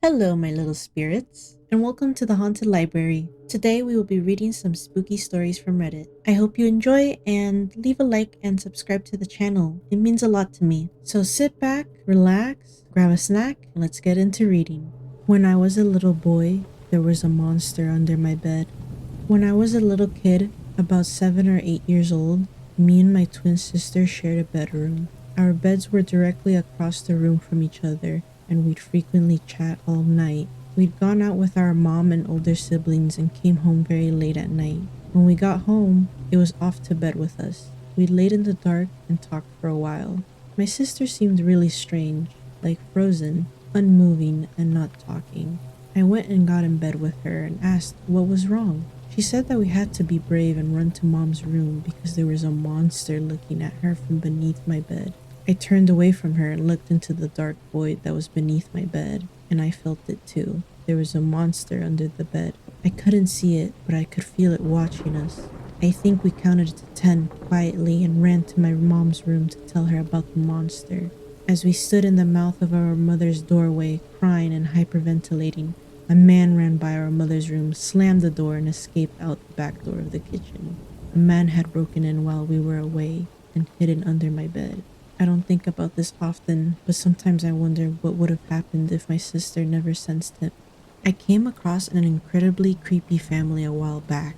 Hello, my little spirits, and welcome to the Haunted Library. Today we will be reading some spooky stories from Reddit. I hope you enjoy and leave a like and subscribe to the channel. It means a lot to me. So sit back, relax, grab a snack, and let's get into reading. When I was a little boy, there was a monster under my bed. When I was a little kid, about 7 or 8 years old, me and my twin sister shared a bedroom. Our beds were directly across the room from each other, and we'd frequently chat all night. We'd gone out with our mom and older siblings and came home very late at night. When we got home, it was off to bed with us. We laid in the dark and talked for a while. My sister seemed really strange, like frozen, unmoving, and not talking. I went and got in bed with her and asked what was wrong. She said that we had to be brave and run to mom's room because there was a monster looking at her from beneath my bed. I turned away from her and looked into the dark void that was beneath my bed, and I felt it too. There was a monster under the bed. I couldn't see it, but I could feel it watching us. I think we counted to 10 quietly and ran to my mom's room to tell her about the monster. As we stood in the mouth of our mother's doorway, crying and hyperventilating, a man ran by our mother's room, slammed the door, and escaped out the back door of the kitchen. A man had broken in while we were away and hidden under my bed. I don't think about this often, but sometimes I wonder what would have happened if my sister never sensed him. I came across an incredibly creepy family a while back.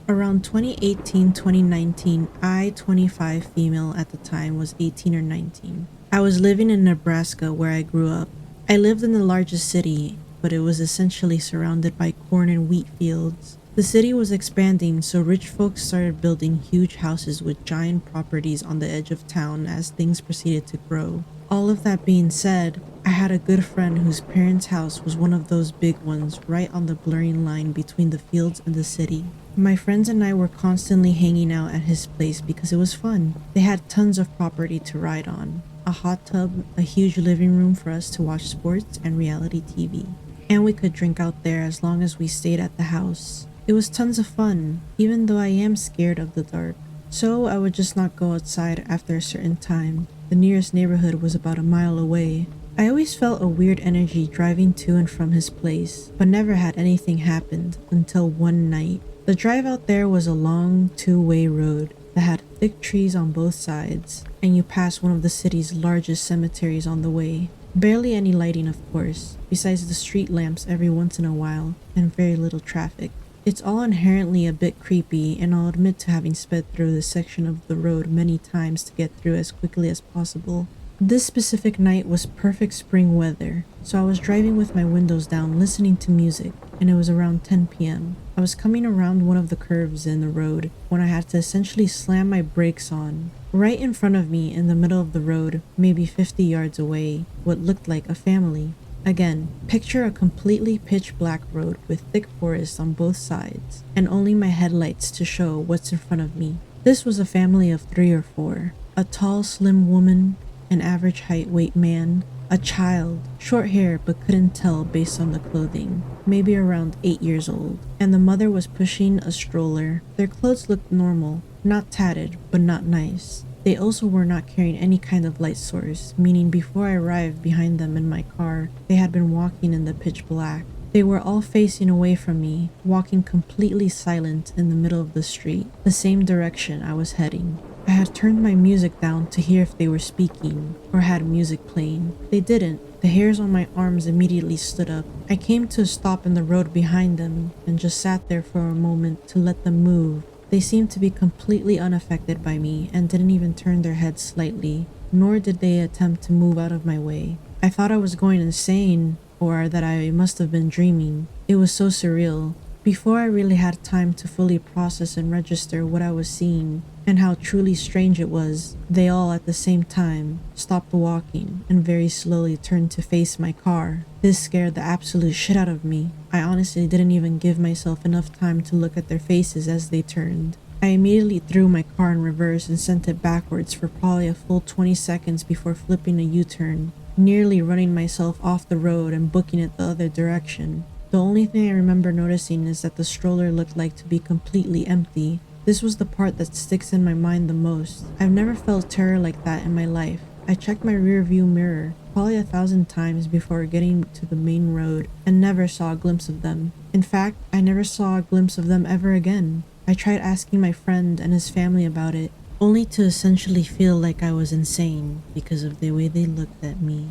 Around 2018-2019, I, 25 female at the time, was 18 or 19. I was living in Nebraska where I grew up. I lived in the largest city, but it was essentially surrounded by corn and wheat fields. The city was expanding, so rich folks started building huge houses with giant properties on the edge of town as things proceeded to grow. All of that being said, I had a good friend whose parents' house was one of those big ones right on the blurring line between the fields and the city. My friends and I were constantly hanging out at his place because it was fun. They had tons of property to ride on, a hot tub, a huge living room for us to watch sports and reality TV. And we could drink out there as long as we stayed at the house. It was tons of fun, even though I am scared of the dark. So I would just not go outside after a certain time. The nearest neighborhood was about a mile away. I always felt a weird energy driving to and from his place, but never had anything happened until one night. The drive out there was a long two-way road that had thick trees on both sides, and you passed one of the city's largest cemeteries on the way. Barely any lighting, of course, besides the street lamps every once in a while, and very little traffic. It's all inherently a bit creepy, and I'll admit to having sped through this section of the road many times to get through as quickly as possible. This specific night was perfect spring weather, so I was driving with my windows down listening to music, and it was around 10 p.m. I was coming around one of the curves in the road when I had to essentially slam my brakes on. Right in front of me, in the middle of the road, maybe 50 yards away, what looked like a family. Again, picture a completely pitch black road with thick forest on both sides, and only my headlights to show what's in front of me. This was a family of 3 or 4. A tall, slim woman, an average height weight man, a child, short hair but couldn't tell based on the clothing, maybe around 8 years old, and the mother was pushing a stroller. Their clothes looked normal, not tatted, but not nice. They also were not carrying any kind of light source, meaning before I arrived behind them in my car, they had been walking in the pitch black. They were all facing away from me, walking completely silent in the middle of the street, the same direction I was heading. I had turned my music down to hear if they were speaking or had music playing. They didn't. The hairs on my arms immediately stood up. I came to a stop in the road behind them and just sat there for a moment to let them move. They seemed to be completely unaffected by me and didn't even turn their heads slightly, nor did they attempt to move out of my way. I thought I was going insane or that I must have been dreaming. It was so surreal. Before I really had time to fully process and register what I was seeing and how truly strange it was, they all at the same time stopped walking and very slowly turned to face my car. This scared the absolute shit out of me. I honestly didn't even give myself enough time to look at their faces as they turned. I immediately threw my car in reverse and sent it backwards for probably a full 20 seconds before flipping a U-turn, nearly running myself off the road and booking it the other direction. The only thing I remember noticing is that the stroller looked like to be completely empty. This was the part that sticks in my mind the most. I've never felt terror like that in my life. I checked my rear view mirror. probably 1,000 times before getting to the main road, and never saw a glimpse of them. In fact, I never saw a glimpse of them ever again. I tried asking my friend and his family about it, only to essentially feel like I was insane because of the way they looked at me.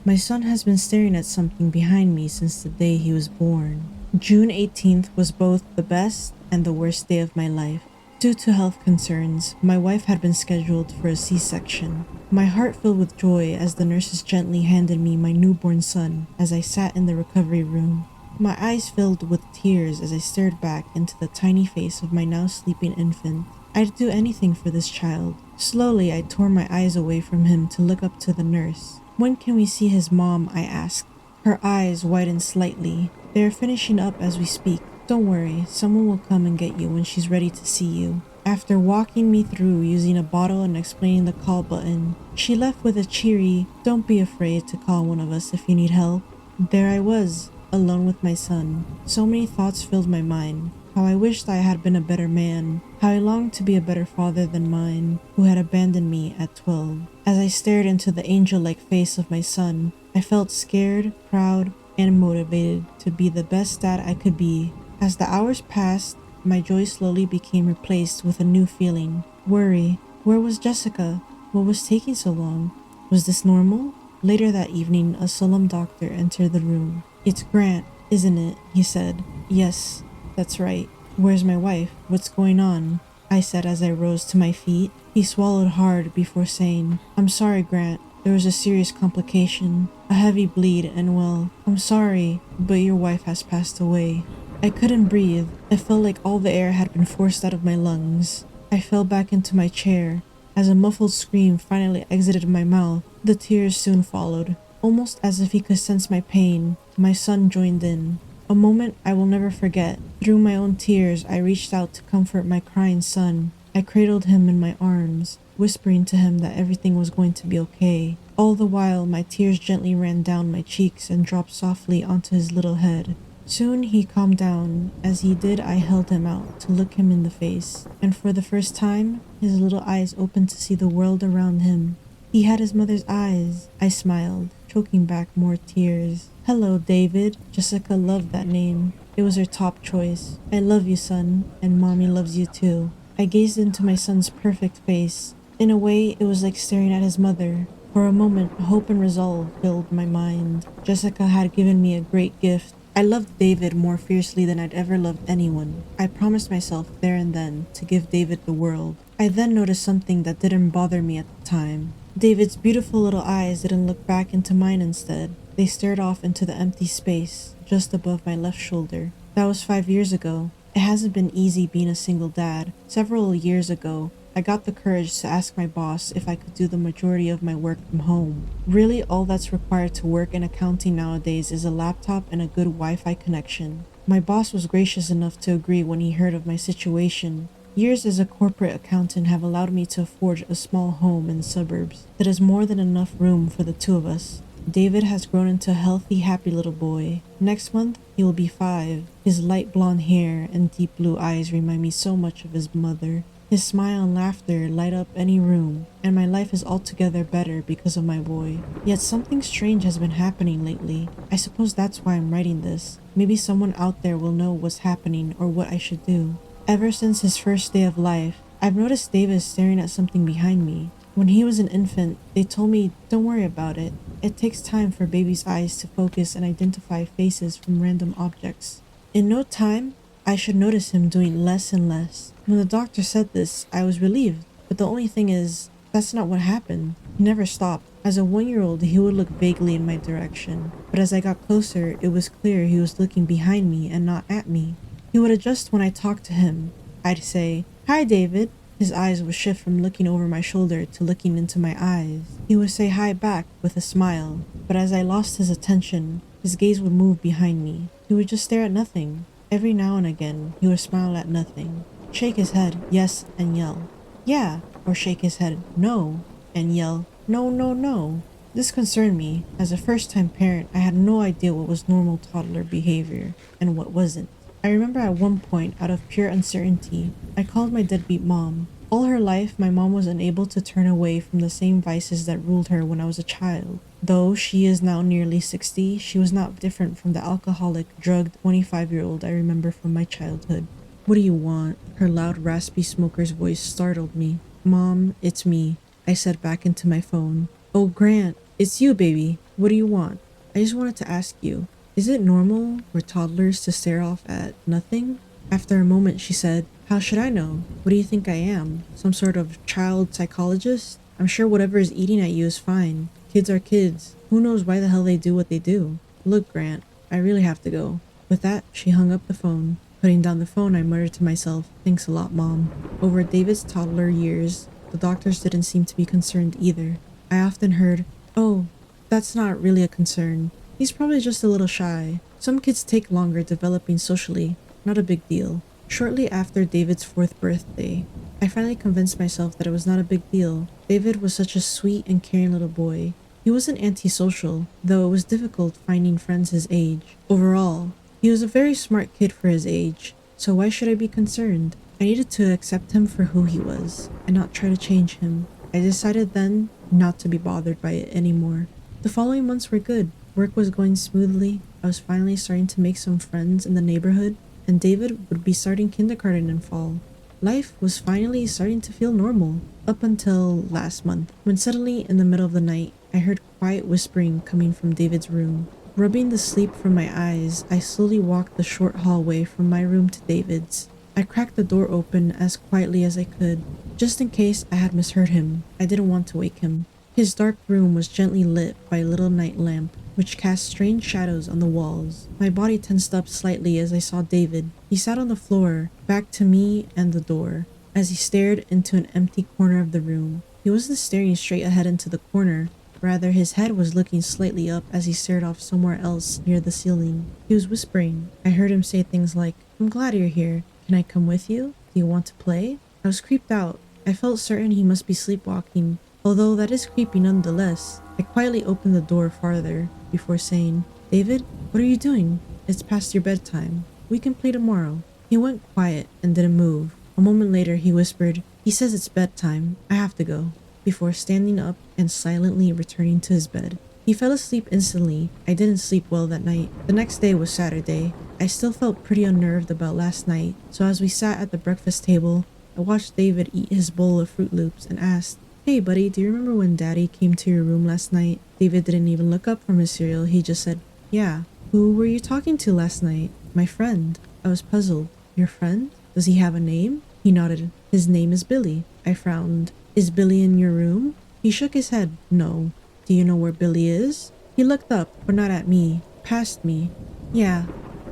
My son has been staring at something behind me since the day he was born. June 18th was both the best and the worst day of my life. Due to health concerns, my wife had been scheduled for a C-section. My heart filled with joy as the nurses gently handed me my newborn son as I sat in the recovery room. My eyes filled with tears as I stared back into the tiny face of my now sleeping infant. I'd do anything for this child. Slowly, I tore my eyes away from him to look up to the nurse. "When can we see his mom?" I asked. Her eyes widened slightly. "They are finishing up as we speak. Don't worry, someone will come and get you when she's ready to see you." After walking me through using a bottle and explaining the call button, she left with a cheery, "Don't be afraid to call one of us if you need help." There I was, alone with my son. So many thoughts filled my mind. How I wished I had been a better man. How I longed to be a better father than mine, who had abandoned me at 12. As I stared into the angel-like face of my son, I felt scared, proud, and motivated to be the best dad I could be. As the hours passed, my joy slowly became replaced with a new feeling. Worry. Where was Jessica? What was taking so long? Was this normal? Later that evening, a solemn doctor entered the room. "It's Grant, isn't it?" he said. "Yes, that's right." "Where's my wife? What's going on?" I said as I rose to my feet. He swallowed hard before saying, "I'm sorry, Grant. There was a serious complication, a heavy bleed, and well, I'm sorry, but your wife has passed away." I couldn't breathe. It felt like all the air had been forced out of my lungs. I fell back into my chair. As a muffled scream finally exited my mouth, the tears soon followed. Almost as if he could sense my pain, my son joined in. A moment I will never forget. Through my own tears, I reached out to comfort my crying son. I cradled him in my arms, whispering to him that everything was going to be okay. All the while, my tears gently ran down my cheeks and dropped softly onto his little head. Soon he calmed down. As he did, I held him out to look him in the face, and for the first time, his little eyes opened to see the world around him. He had his mother's eyes. I smiled, choking back more tears. "Hello, David." Jessica loved that name. It was her top choice. "I love you, son, and mommy loves you too." I gazed into my son's perfect face. In a way, it was like staring at his mother. For a moment, hope and resolve filled my mind. Jessica had given me a great gift. I loved David more fiercely than I'd ever loved anyone. I promised myself there and then to give David the world. I then noticed something that didn't bother me at the time. David's beautiful little eyes didn't look back into mine instead. They stared off into the empty space just above my left shoulder. That was 5 years ago. It hasn't been easy being a single dad. Several years ago, I got the courage to ask my boss if I could do the majority of my work from home. Really, all that's required to work in accounting nowadays is a laptop and a good Wi-Fi connection. My boss was gracious enough to agree when he heard of my situation. Years as a corporate accountant have allowed me to afford a small home in the suburbs that has more than enough room for the two of us. David has grown into a healthy, happy little boy. Next month, he will be 5. His light blonde hair and deep blue eyes remind me so much of his mother. His smile and laughter light up any room, and my life is altogether better because of my boy. Yet something strange has been happening lately. I suppose that's why I'm writing this. Maybe someone out there will know what's happening or what I should do. Ever since his first day of life, I've noticed David staring at something behind me. When he was an infant, they told me, "Don't worry about it. It takes time for baby's eyes to focus and identify faces from random objects." In no time, I should notice him doing less and less. When the doctor said this, I was relieved. But the only thing is, that's not what happened. He never stopped. As a 1-year-old, he would look vaguely in my direction. But as I got closer, it was clear he was looking behind me and not at me. He would adjust when I talked to him. I'd say, "Hi, David." His eyes would shift from looking over my shoulder to looking into my eyes. He would say hi back with a smile. But as I lost his attention, his gaze would move behind me. He would just stare at nothing. Every now and again, he would smile at nothing, shake his head yes and yell, "Yeah," or shake his head no and yell, "No, no, no." This concerned me. As a first-time parent, I had no idea what was normal toddler behavior and what wasn't. I remember at one point, out of pure uncertainty, I called my deadbeat mom. All her life, my mom was unable to turn away from the same vices that ruled her when I was a child. Though she is now nearly 60, she was not different from the alcoholic, drugged 25-year-old I remember from my childhood. What do you want? Her loud, raspy smoker's voice startled me. Mom, it's me, I said back into my phone. Oh, Grant, it's you, baby. What do you want? I just wanted to ask you, is it normal for toddlers to stare off at nothing? After a moment, she said, how should I know? What do you think I am? Some sort of child psychologist? I'm sure whatever is eating at you is fine. Kids are kids. Who knows why the hell they do what they do? Look, Grant, I really have to go. With that, she hung up the phone. Putting down the phone, I muttered to myself, thanks a lot, Mom. Over David's toddler years, the doctors didn't seem to be concerned either. I often heard, oh, that's not really a concern. He's probably just a little shy. Some kids take longer developing socially. Not a big deal. Shortly after David's 4th birthday, I finally convinced myself that it was not a big deal. David was such a sweet and caring little boy. He wasn't antisocial, though it was difficult finding friends his age. Overall, he was a very smart kid for his age, so why should I be concerned? I needed to accept him for who he was, and not try to change him. I decided then not to be bothered by it anymore. The following months were good. Work was going smoothly. I was finally starting to make some friends in the neighborhood, and David would be starting kindergarten in fall. Life was finally starting to feel normal, up until last month, when suddenly in the middle of the night, I heard quiet whispering coming from David's room. Rubbing the sleep from my eyes, I slowly walked the short hallway from my room to David's. I cracked the door open as quietly as I could, just in case I had misheard him. I didn't want to wake him. His dark room was gently lit by a little night lamp, which cast strange shadows on the walls. My body tensed up slightly as I saw David. He sat on the floor, back to me and the door, as he stared into an empty corner of the room. He wasn't staring straight ahead into the corner. Rather, his head was looking slightly up as he stared off somewhere else near the ceiling. He was whispering. I heard him say things like, I'm glad you're here. Can I come with you? Do you want to play? I was creeped out. I felt certain he must be sleepwalking, although that is creepy nonetheless. I quietly opened the door farther before saying, David, what are you doing? It's past your bedtime. We can play tomorrow. He went quiet and didn't move. A moment later, he whispered, he says it's bedtime. I have to go, before standing up and silently returning to his bed. He fell asleep instantly. I didn't sleep well that night. The next day was Saturday. I still felt pretty unnerved about last night, so as we sat at the breakfast table, I watched David eat his bowl of Fruit Loops and asked, hey buddy, do you remember when Daddy came to your room last night? David didn't even look up from his cereal. He just said, yeah. Who were you talking to last night? My friend. I was puzzled. Your friend? Does he have a name? He nodded. His name is Billy. I frowned. Is Billy in your room? He shook his head. No. Do you know where Billy is? He looked up, but not at me. Past me. Yeah.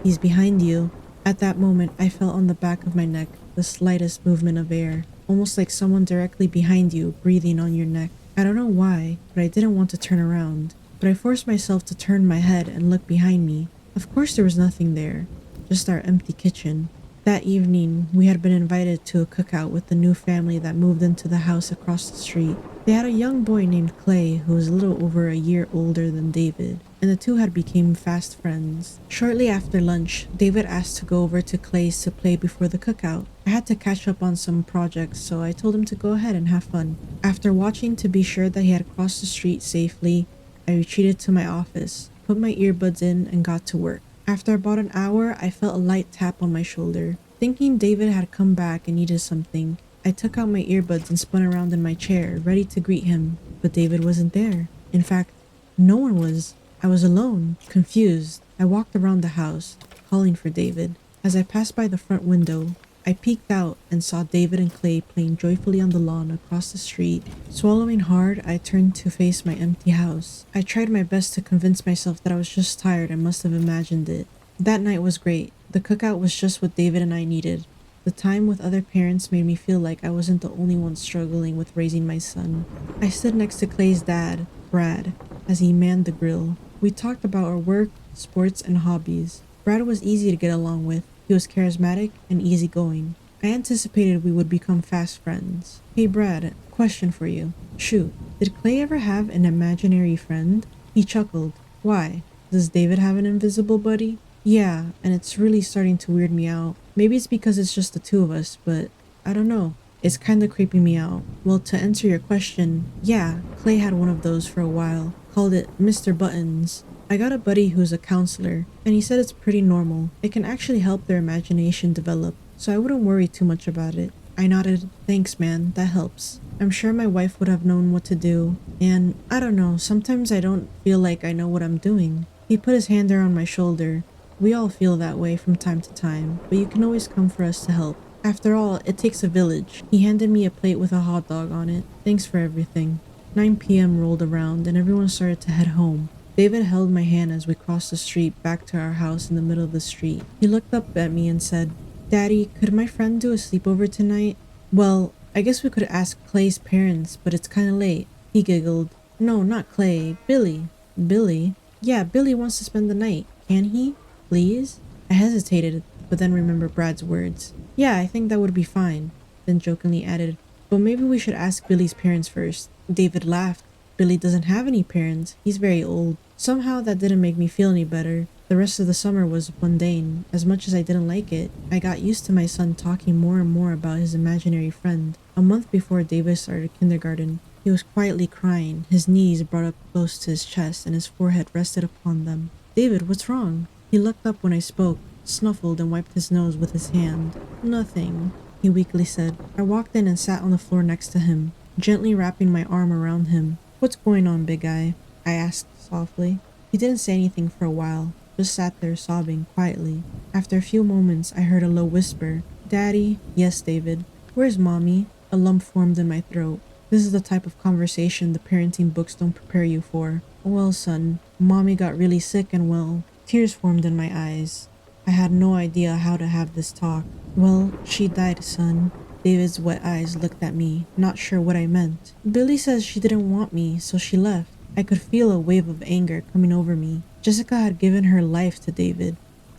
He's behind you. At that moment, I felt on the back of my neck the slightest movement of air, almost like someone directly behind you breathing on your neck. I don't know why, but I didn't want to turn around. But I forced myself to turn my head and look behind me. Of course there was nothing there, just our empty kitchen. That evening, we had been invited to a cookout with the new family that moved into the house across the street. They had a young boy named Clay who was a little over a year older than David, and the two had become fast friends. Shortly after lunch, David asked to go over to Clay's to play before the cookout. I had to catch up on some projects, so I told him to go ahead and have fun. After watching to be sure that he had crossed the street safely, I retreated to my office, put my earbuds in, and got to work. After about an hour, I felt a light tap on my shoulder. Thinking David had come back and needed something, I took out my earbuds and spun around in my chair, ready to greet him. But David wasn't there. In fact, no one was. I was alone, confused. I walked around the house, calling for David. As I passed by the front window, I peeked out and saw David and Clay playing joyfully on the lawn across the street. Swallowing hard, I turned to face my empty house. I tried my best to convince myself that I was just tired and must have imagined it. That night was great. The cookout was just what David and I needed. The time with other parents made me feel like I wasn't the only one struggling with raising my son. I stood next to Clay's dad, Brad, as he manned the grill. We talked about our work, sports, and hobbies. Brad was easy to get along with. He was charismatic and easygoing. I anticipated we would become fast friends. Hey Brad, question for you. Shoot, did Clay ever have an imaginary friend? He chuckled. Why? Does David have an invisible buddy? Yeah, and it's really starting to weird me out. Maybe it's because it's just the two of us, but I don't know. It's kinda creeping me out. Well, to answer your question, yeah, Clay had one of those for a while, called it Mr. Buttons. I got a buddy who's a counselor, and he said it's pretty normal. It can actually help their imagination develop, so I wouldn't worry too much about it. I nodded. Thanks, man, that helps. I'm sure my wife would have known what to do, and I don't know, sometimes I don't feel like I know what I'm doing. He put his hand around my shoulder. We all feel that way from time to time, but you can always come for us to help. After all, it takes a village. He handed me a plate with a hot dog on it. Thanks for everything. 9 p.m. rolled around and everyone started to head home. David held my hand as we crossed the street back to our house in the middle of the street. He looked up at me and said, Daddy, could my friend do a sleepover tonight? Well, I guess we could ask Clay's parents, but it's kinda late. He giggled. No, not Clay. Billy. Billy? Yeah, Billy wants to spend the night. Can he? Please? I hesitated, but then remembered Brad's words. Yeah, I think that would be fine. Then jokingly added, but maybe we should ask Billy's parents first. David laughed. Billy doesn't have any parents. He's very old. Somehow that didn't make me feel any better. The rest of the summer was mundane. As much as I didn't like it, I got used to my son talking more and more about his imaginary friend. A month before David started kindergarten, he was quietly crying, his knees brought up close to his chest and his forehead rested upon them. David, what's wrong? He looked up when I spoke, snuffled and wiped his nose with his hand. Nothing, he weakly said. I walked in and sat on the floor next to him, gently wrapping my arm around him. What's going on, big guy? I asked softly. He didn't say anything for a while, just sat there sobbing quietly. After a few moments, I heard a low whisper. Daddy? Yes, David. Where's Mommy? A lump formed in my throat. This is the type of conversation the parenting books don't prepare you for. Well, son, Mommy got really sick and well. Tears formed in my eyes. I had no idea how to have this talk. Well, she died, son. David's wet eyes looked at me, not sure what I meant. Billy says she didn't want me, so she left. I could feel a wave of anger coming over me. Jessica had given her life to David.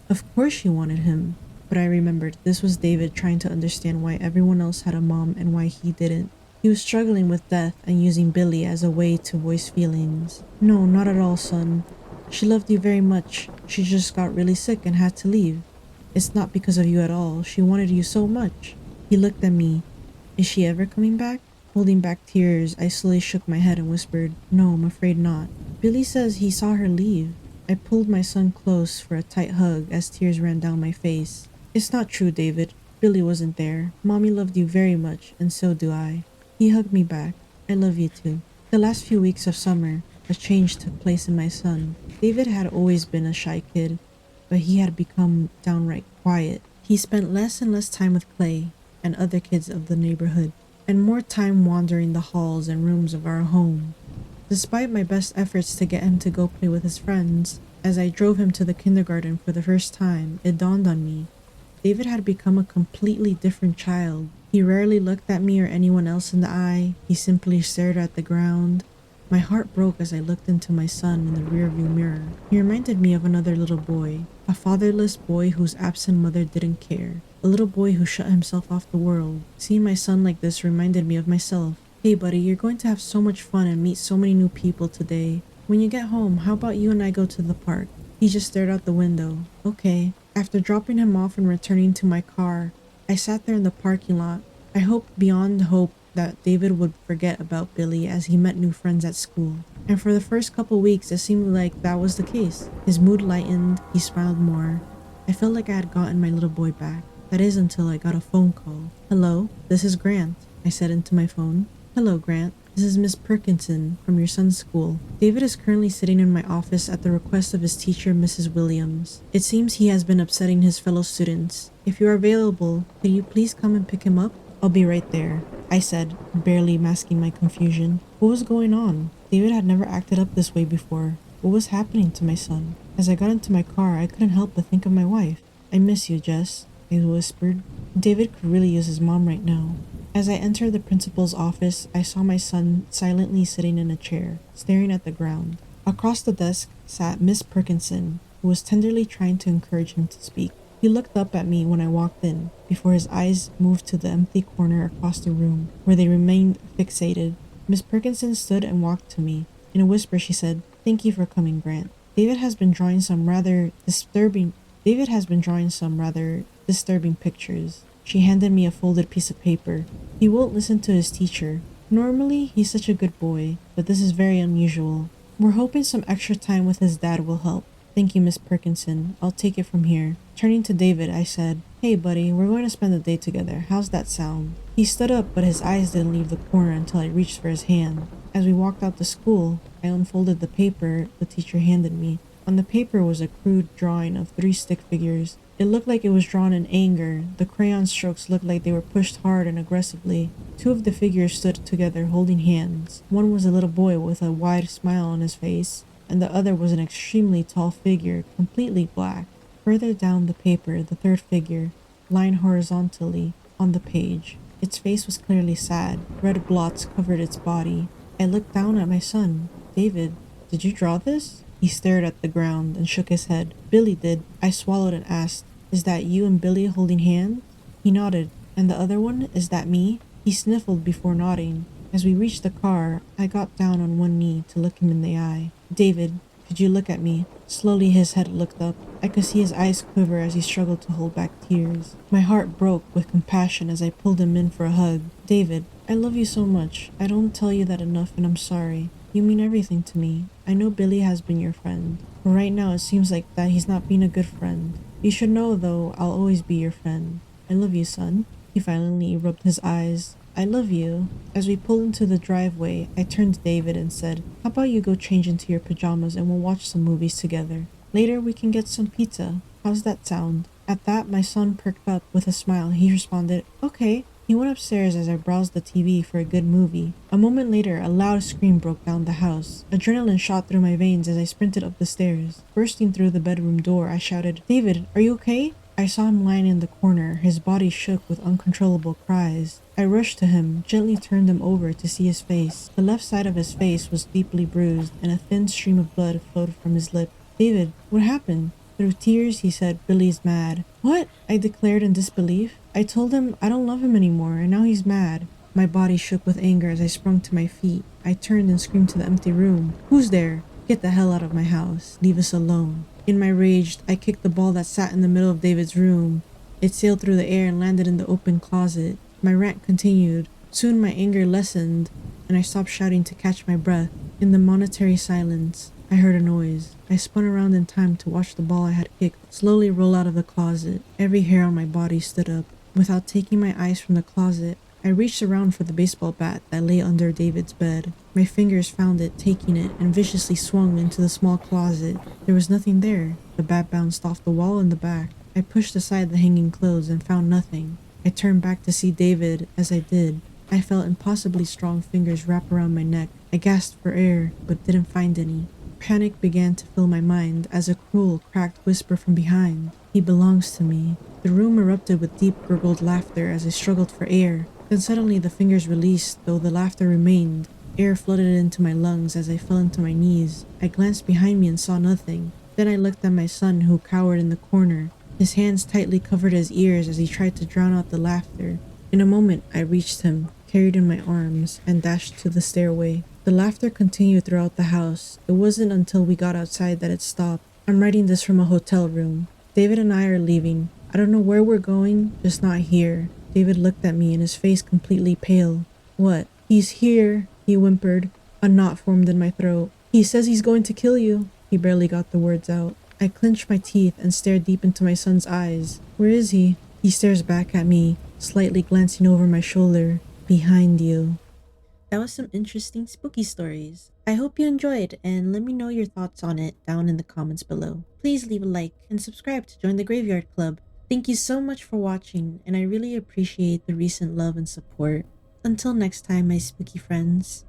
Of course she wanted him. But I remembered this was David trying to understand why everyone else had a mom and why he didn't. He was struggling with death and using Billy as a way to voice feelings. No, not at all, son. She loved you very much. She just got really sick and had to leave. It's not because of you at all. She wanted you so much. He looked at me. Is she ever coming back? Holding back tears, I slowly shook my head and whispered, No, I'm afraid not. Billy says he saw her leave. I pulled my son close for a tight hug as tears ran down my face. It's not true, David. Billy wasn't there. Mommy loved you very much, and so do I. He hugged me back. I love you too. The last few weeks of summer, a change took place in my son. David had always been a shy kid, but he had become downright quiet. He spent less and less time with Clay and other kids of the neighborhood, and more time wandering the halls and rooms of our home. Despite my best efforts to get him to go play with his friends, as I drove him to the kindergarten for the first time, it dawned on me. David had become a completely different child. He rarely looked at me or anyone else in the eye. He simply stared at the ground. My heart broke as I looked into my son in the rearview mirror. He reminded me of another little boy, a fatherless boy whose absent mother didn't care, a little boy who shut himself off the world. Seeing my son like this reminded me of myself. Hey buddy, you're going to have so much fun and meet so many new people today. When you get home, how about you and I go to the park? He just stared out the window. Okay. After dropping him off and returning to my car, I sat there in the parking lot. I hoped beyond hope that David would forget about Billy as he met new friends at school. And for the first couple weeks, it seemed like that was the case. His mood lightened, he smiled more. I felt like I had gotten my little boy back. That is until I got a phone call. Hello, this is Grant, I said into my phone. Hello, Grant. This is Miss Perkinson from your son's school. David is currently sitting in my office at the request of his teacher, Mrs. Williams. It seems he has been upsetting his fellow students. If you are available, could you please come and pick him up? I'll be right there, I said, barely masking my confusion. What was going on? David had never acted up this way before. What was happening to my son? As I got into my car, I couldn't help but think of my wife. I miss you, Jess, I whispered. David could really use his mom right now. As I entered the principal's office, I saw my son silently sitting in a chair, staring at the ground. Across the desk sat Miss Perkinson, who was tenderly trying to encourage him to speak. He looked up at me when I walked in, before his eyes moved to the empty corner across the room, where they remained fixated. Miss Perkinson stood and walked to me. In a whisper, she said, Thank you for coming, Grant. David has been drawing some rather disturbing pictures. She handed me a folded piece of paper. He won't listen to his teacher. Normally, he's such a good boy, but this is very unusual. We're hoping some extra time with his dad will help. Thank you, Miss Perkinson. I'll take it from here. Turning to David, I said, Hey, buddy, we're going to spend the day together. How's that sound? He stood up, but his eyes didn't leave the corner until I reached for his hand. As we walked out to school, I unfolded the paper the teacher handed me. On the paper was a crude drawing of 3 stick figures. It looked like it was drawn in anger. The crayon strokes looked like they were pushed hard and aggressively. 2 of the figures stood together holding hands. One was a little boy with a wide smile on his face, and the other was an extremely tall figure, completely black. Further down the paper, the third figure, lying horizontally on the page. Its face was clearly sad. Red blots covered its body. I looked down at my son. David, did you draw this? He stared at the ground and shook his head. Billy did. I swallowed and asked, Is that you and Billy holding hands? He nodded. And the other one, is that me? He sniffled before nodding. As we reached the car, I got down on one knee to look him in the eye. David, could you look at me? Slowly his head looked up. I could see his eyes quiver as he struggled to hold back tears. My heart broke with compassion as I pulled him in for a hug. David, I love you so much. I don't tell you that enough and I'm sorry. You mean everything to me. I know Billy has been your friend, but right now it seems like that he's not being a good friend. You should know, though, I'll always be your friend. I love you, son. He finally rubbed his eyes. I love you. As we pulled into the driveway, I turned to David and said, How about you go change into your pajamas and we'll watch some movies together? Later we can get some pizza. How's that sound? At that, my son perked up with a smile. He responded, Okay. He went upstairs as I browsed the TV for a good movie. A moment later, a loud scream broke down the house. Adrenaline shot through my veins as I sprinted up the stairs. Bursting through the bedroom door, I shouted, David, are you okay? I saw him lying in the corner. His body shook with uncontrollable cries. I rushed to him, gently turned him over to see his face. The left side of his face was deeply bruised, and a thin stream of blood flowed from his lip. David, what happened? Through tears, he said, Billy's mad. What? I declared in disbelief. I told him I don't love him anymore, and now he's mad. My body shook with anger as I sprung to my feet. I turned and screamed to the empty room. Who's there? Get the hell out of my house. Leave us alone. In my rage, I kicked the ball that sat in the middle of David's room. It sailed through the air and landed in the open closet. My rant continued. Soon my anger lessened, and I stopped shouting to catch my breath. In the momentary silence, I heard a noise. I spun around in time to watch the ball I had kicked slowly roll out of the closet. Every hair on my body stood up. Without taking my eyes from the closet, I reached around for the baseball bat that lay under David's bed. My fingers found it, taking it, and viciously swung into the small closet. There was nothing there. The bat bounced off the wall in the back. I pushed aside the hanging clothes and found nothing. I turned back to see David. As I did, I felt impossibly strong fingers wrap around my neck. I gasped for air, but didn't find any. Panic began to fill my mind as a cruel, cracked whisper from behind. He belongs to me. The room erupted with deep gurgled laughter as I struggled for air. Then suddenly the fingers released, though the laughter remained. Air flooded into my lungs as I fell into my knees. I glanced behind me and saw nothing. Then I looked at my son, who cowered in the corner. His hands tightly covered his ears as he tried to drown out the laughter. In a moment, I reached him, carried in my arms, and dashed to the stairway. The laughter continued throughout the house. It wasn't until we got outside that it stopped. I'm writing this from a hotel room. David and I are leaving. I don't know where we're going, just not here. David looked at me and his face completely pale. What? He's here, he whimpered. A knot formed in my throat. He says he's going to kill you. He barely got the words out. I clenched my teeth and stared deep into my son's eyes. Where is he? He stares back at me, slightly glancing over my shoulder. Behind you. That was some interesting spooky stories. I hope you enjoyed, and let me know your thoughts on it down in the comments below. Please leave a like and subscribe to join the Graveyard Club. Thank you so much for watching, and I really appreciate the recent love and support. Until next time, my spooky friends.